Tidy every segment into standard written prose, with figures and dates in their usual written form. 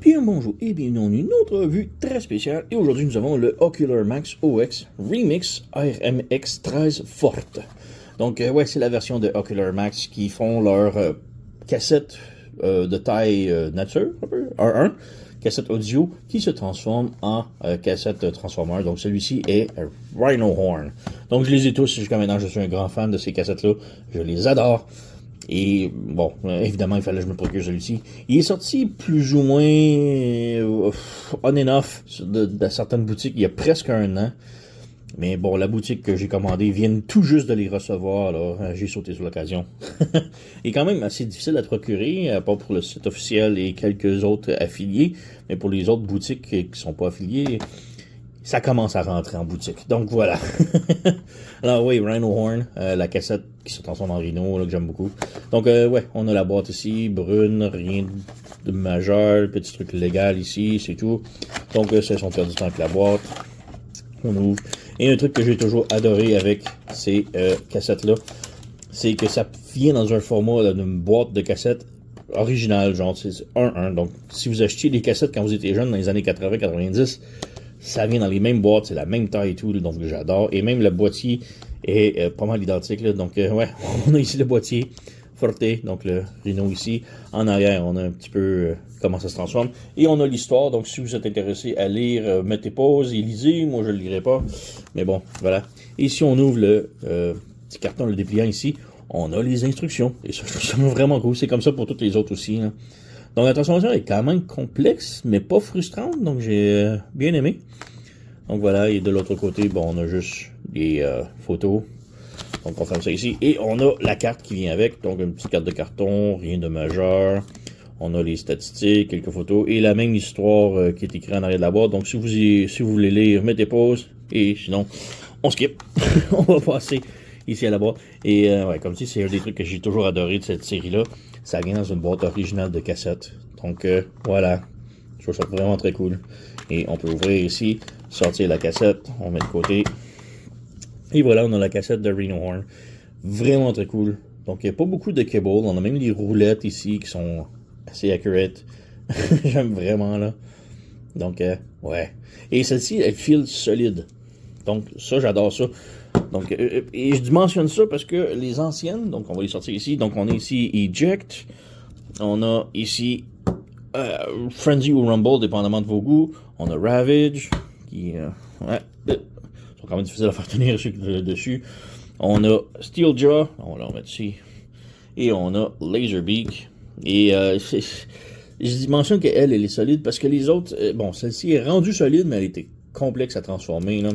Bien bonjour et bienvenue dans une autre revue très spéciale. Et aujourd'hui nous avons le Ocular Max OX Remix RMX 13 Forte. Donc ouais, c'est la version de Ocular Max qui font leur cassette de taille nature, un peu, 1.1, cassette audio qui se transforme en cassette transformer. Donc celui-ci est Rhino Horn. Donc je les ai tous jusqu'à maintenant, je suis un grand fan de ces cassettes-là, je les adore. Et bon, évidemment, il fallait que je me procure celui-ci. Il est sorti plus ou moins on and off de certaines boutiques il y a presque un an. Mais bon, la boutique que j'ai commandée vient tout juste de les recevoir, alors j'ai sauté sur l'occasion. Il est quand même assez difficile à procurer, à part pour le site officiel et quelques autres affiliés. Mais pour les autres boutiques qui sont pas affiliées, ça commence à rentrer en boutique. Donc voilà. Alors oui, Rhino Horn, la cassette qui se transforme en Rhino, là, que j'aime beaucoup. Donc ouais, on a la boîte ici, brune, rien de majeur, petit truc légal ici, c'est tout. Donc c'est son perd du temps avec la boîte. On ouvre. Et un truc que j'ai toujours adoré avec ces cassettes-là, c'est que ça vient dans un format d'une boîte de cassettes originale, genre c'est 1.1. Donc si vous achetiez des cassettes quand vous étiez jeune dans les années 80-90, ça vient dans les mêmes boîtes, c'est la même taille et tout, donc j'adore. Et même le boîtier est pas mal identique. Là, donc ouais, on a ici le boîtier Forte, donc le Rhino ici. En arrière, on a un petit peu comment ça se transforme. Et on a l'histoire, donc si vous êtes intéressé à lire, mettez pause et lisez. Moi, je ne le lirai pas. Mais bon, voilà. Et si on ouvre le petit carton, le dépliant ici, on a les instructions. Et ça, je trouve ça vraiment cool. C'est comme ça pour toutes les autres aussi. Là. Donc la transformation est quand même complexe, mais pas frustrante, donc j'ai bien aimé. Donc voilà, et de l'autre côté, bon, on a juste des photos. Donc on ferme ça ici. Et on a la carte qui vient avec, donc une petite carte de carton, rien de majeur. On a les statistiques, quelques photos, et la même histoire qui est écrite en arrière de la boîte. Donc si vous voulez lire, mettez pause, et sinon, on skip. On va passer ici à la boîte. Et ouais, comme si c'est un des trucs que j'ai toujours adoré de cette série-là. Ça vient dans une boîte originale de cassette. Donc voilà, je trouve ça vraiment très cool. Et on peut ouvrir ici, sortir la cassette, on met de côté. Et voilà, on a la cassette de Rhino Horn. Vraiment très cool. Donc il n'y a pas beaucoup de cables, on a même des roulettes ici qui sont assez accurate. J'aime vraiment là. Donc ouais. Et celle-ci, elle file solide. Donc ça, j'adore ça. Donc, et je mentionne ça parce que les anciennes, donc on va les sortir ici. Donc on a ici Eject, on a ici Frenzy ou Rumble, dépendamment de vos goûts. On a Ravage, qui ouais, sont quand même difficiles à faire tenir dessus. On a Steeljaw, on va le remettre ici. Et on a Laserbeak. Et je mentionne qu'elle est solide parce que les autres, bon, celle-ci est rendue solide, mais elle était complexe à transformer, là.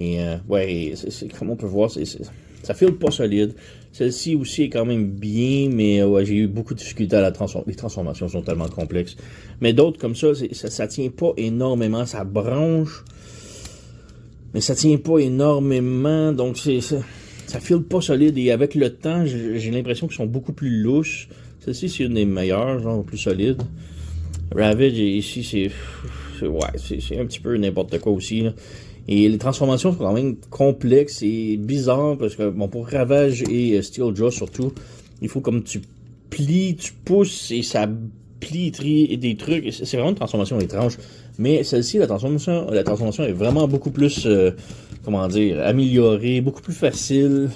Et ouais, comme on peut voir, ça file pas solide. Celle-ci aussi est quand même bien, mais ouais, j'ai eu beaucoup de difficultés à la transformer. Les transformations sont tellement complexes. Mais d'autres comme ça tient pas énormément. Ça branche, mais ça tient pas énormément. Donc ça file pas solide. Et avec le temps, j'ai l'impression qu'ils sont beaucoup plus louches. Celle-ci, c'est une des meilleures, genre plus solide. Ravage, ici, c'est un petit peu n'importe quoi aussi, là. Et les transformations sont quand même complexes et bizarres parce que, bon, pour Ravage et Steeljaw surtout, il faut comme tu plies, tu pousses et ça plie et des trucs. C'est vraiment une transformation étrange. Mais celle-ci, la transformation est vraiment beaucoup plus, comment dire, améliorée, beaucoup plus facile.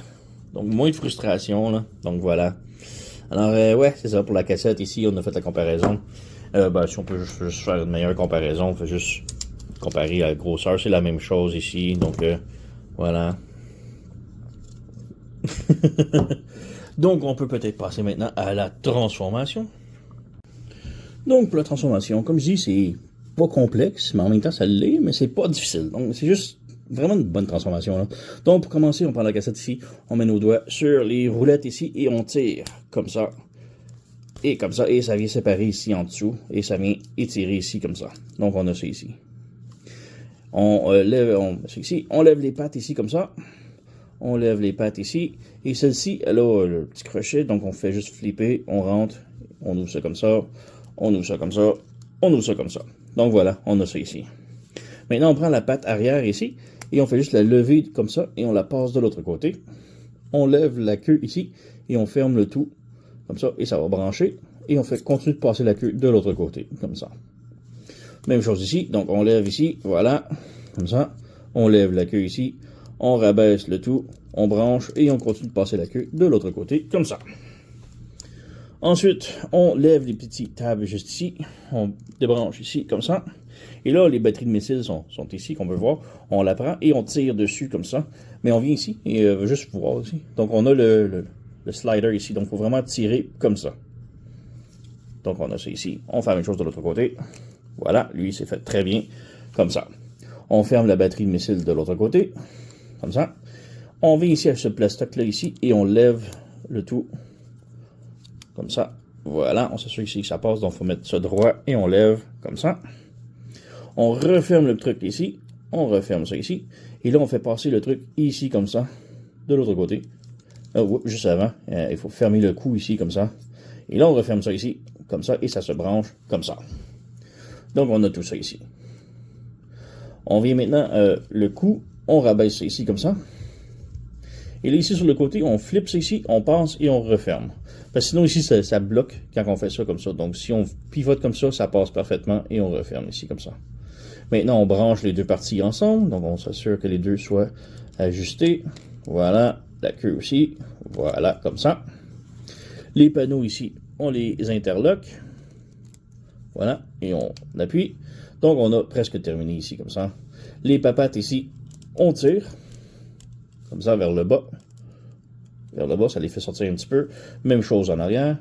Donc, moins de frustration, là. Donc, voilà. Alors, ouais, c'est ça pour la cassette. Ici, on a fait la comparaison. Si on peut juste faire une meilleure comparaison, on fait juste comparer à la grosseur, c'est la même chose ici, donc voilà. Donc on peut peut-être passer maintenant à la transformation. Donc pour la transformation, comme je dis, c'est pas complexe, mais en même temps ça l'est, mais c'est pas difficile. Donc c'est juste vraiment une bonne transformation, là. Donc pour commencer, on prend la cassette ici, on met nos doigts sur les roulettes ici et on tire comme ça. Et comme ça, et ça vient séparer ici en dessous, et ça vient étirer ici comme ça. Donc on a ça ici. On lève les pattes ici comme ça. On lève les pattes ici. Et celle-ci, elle a le petit crochet. Donc on fait juste flipper. On rentre. On ouvre ça comme ça. On ouvre ça comme ça. On ouvre ça comme ça. Donc voilà, on a ça ici. Maintenant, on prend la patte arrière ici. Et on fait juste la lever comme ça. Et on la passe de l'autre côté. On lève la queue ici. Et on ferme le tout. Comme ça. Et ça va brancher. Et on fait continuer de passer la queue de l'autre côté. Comme ça. Même chose ici. Donc, on lève ici. Voilà. Comme ça. On lève la queue ici. On rabaisse le tout. On branche et on continue de passer la queue de l'autre côté. Comme ça. Ensuite, on lève les petits tables juste ici. On débranche ici, comme ça. Et là, les batteries de missiles sont ici, qu'on peut voir. On la prend et on tire dessus, comme ça. Mais on vient ici et juste voir ici. Donc, on a le slider ici. Donc, il faut vraiment tirer comme ça. Donc, on a ça ici. On fait la même chose de l'autre côté. Voilà, lui, c'est fait très bien, comme ça. On ferme la batterie de missile de l'autre côté, comme ça. On vient ici à ce plastoc-là, ici, et on lève le tout. Comme ça. Voilà, on s'assure ici que ça passe, donc il faut mettre ça droit et on lève comme ça. On referme le truc ici, on referme ça ici, et là on fait passer le truc ici comme ça, de l'autre côté. Juste avant, il faut fermer le cou ici comme ça. Et là on referme ça ici, comme ça, et ça se branche comme ça. Donc on a tout ça ici. On vient maintenant, le cou, on rabaisse ça ici comme ça. Et là, ici, sur le côté, on flippe ça ici, on passe et on referme. Parce que sinon, ici, ça bloque quand on fait ça comme ça. Donc, si on pivote comme ça passe parfaitement et on referme ici comme ça. Maintenant, on branche les deux parties ensemble. Donc, on s'assure que les deux soient ajustés. Voilà, la queue aussi. Voilà, comme ça. Les panneaux ici, on les interloque. Voilà, et on appuie. Donc, on a presque terminé ici comme ça. Les papates ici, on tire. Comme ça, vers le bas. Vers le bas, ça les fait sortir un petit peu. Même chose en arrière.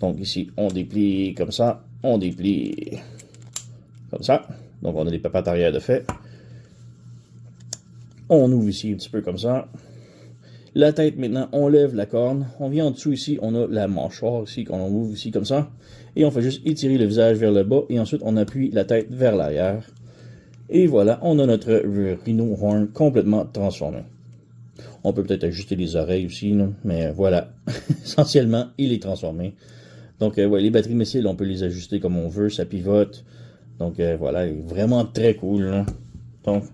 Donc ici, on déplie comme ça. On déplie comme ça. Donc on a les papates arrière de fait. On ouvre ici un petit peu comme ça. La tête, maintenant, on lève la corne. On vient en dessous ici, on a la mâchoire ici, qu'on ouvre ici comme ça. Et on fait juste étirer le visage vers le bas. Et ensuite, on appuie la tête vers l'arrière. Et voilà, on a notre Rhino Horn complètement transformé. On peut peut-être ajuster les oreilles aussi, là, mais voilà. Essentiellement, il est transformé. Donc, ouais, les batteries missiles, on peut les ajuster comme on veut, ça pivote. Donc, voilà, il est vraiment très cool. Là. Donc,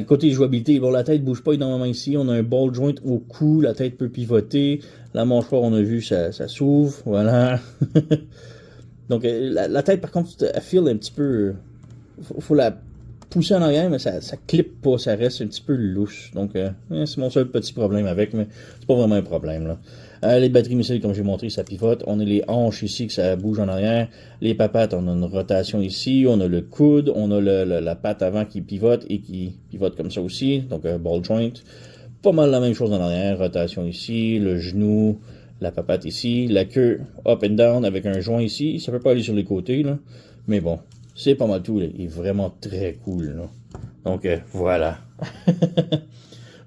côté jouabilité, bon, la tête bouge pas énormément ici. On a un ball joint au cou, la tête peut pivoter. La mâchoire, on a vu, ça s'ouvre. Voilà. Donc, la tête, par contre, elle file un petit peu. Faut la pousser en arrière, mais ça clippe pas, ça reste un petit peu louche. Donc, c'est mon seul petit problème avec, mais c'est pas vraiment un problème. Là. Les batteries missiles, comme j'ai montré, ça pivote. On a les hanches ici, que ça bouge en arrière. Les papates, on a une rotation ici. On a le coude, on a la patte avant qui pivote et qui pivote comme ça aussi. Donc, ball joint. Pas mal la même chose en arrière. Rotation ici, le genou, la papate ici. La queue up and down avec un joint ici. Ça peut pas aller sur les côtés, là. Mais bon. C'est pas mal tout, là. Il est vraiment très cool, là. Donc, voilà.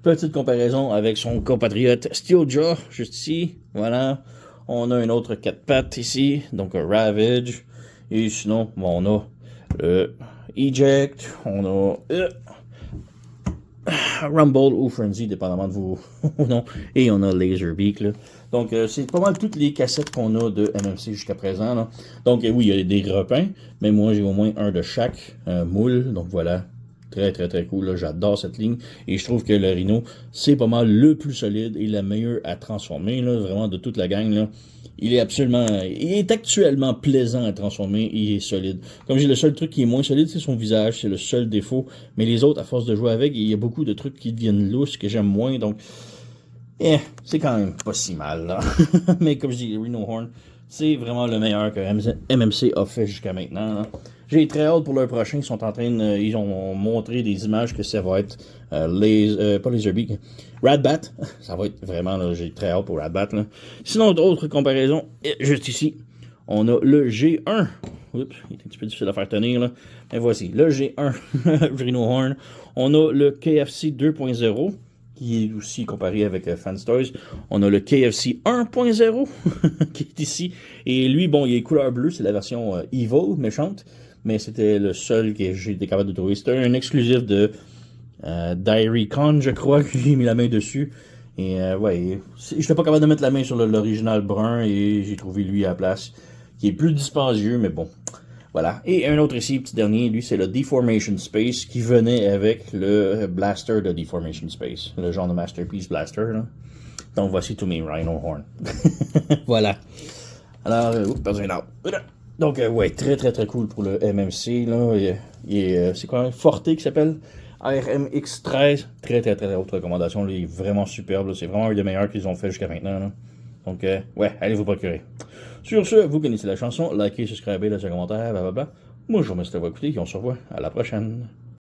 Petite comparaison avec son compatriote Steeljaw, juste ici. Voilà. On a un autre 4 pattes ici, donc un Ravage. Et sinon, bon, on a le Eject, on a Rumble ou Frenzy, dépendamment de vos noms. Et on a Laserbeak, là. Donc, c'est pas mal toutes les cassettes qu'on a de MMC jusqu'à présent. Là. Donc, oui, il y a des grappins, mais moi, j'ai au moins un de chaque moule. Donc, voilà. Très, très, très cool. J'adore cette ligne. Et je trouve que le Rhino, c'est pas mal le plus solide et le meilleur à transformer. Là, vraiment, de toute la gang. Là. Il est actuellement plaisant à transformer. Il est solide. Comme j'ai le seul truc qui est moins solide, c'est son visage. C'est le seul défaut. Mais les autres, à force de jouer avec, il y a beaucoup de trucs qui deviennent lousses que j'aime moins. Donc, c'est quand même pas si mal, là. Mais comme je dis, Rhino Horn, c'est vraiment le meilleur que MMC a fait jusqu'à maintenant. Là. J'ai très hâte pour leur prochain. Ils sont en train ils ont montré des images que ça va être pas Laserbeak, Radbat. Ça va être vraiment, là, j'ai très hâte pour Radbat. Là. Sinon, d'autres comparaisons, juste ici, on a le G1. Oups, il est un petit peu difficile à faire tenir, là. Mais voici, le G1 Rhino Horn. On a le KFC 2.0. Qui est aussi comparé avec Fanstoys. On a le KFC 1.0 qui est ici. Et lui, bon, il est couleur bleue, c'est la version Evil, méchante. Mais c'était le seul que j'ai été capable de trouver. C'était un exclusif de Diary Con, je crois, que j'ai mis la main dessus. Et ouais, je n'étais pas capable de mettre la main sur l'original brun et j'ai trouvé lui à la place, qui est plus dispendieux, mais bon. Voilà. Et un autre ici, petit dernier, lui, c'est le Deformation Space qui venait avec le blaster de Deformation Space. Le genre de Masterpiece Blaster, là. Donc, voici tous mes Rhino Horn. Voilà. Alors, perdu un arbre. Donc, ouais, très très très cool pour le MMC. Là. C'est quoi, un Forte qui s'appelle RMX 13. Très très très haute recommandation. Là. Il est vraiment superbe. Là. C'est vraiment un des meilleurs qu'ils ont fait jusqu'à maintenant. Là. Donc, ouais, allez vous procurer. Sur ce, vous connaissez la chanson. Likez, subscribez, laissez un commentaire, blablabla. Moi, je vous remercie d'avoir écouté et on se revoit à la prochaine.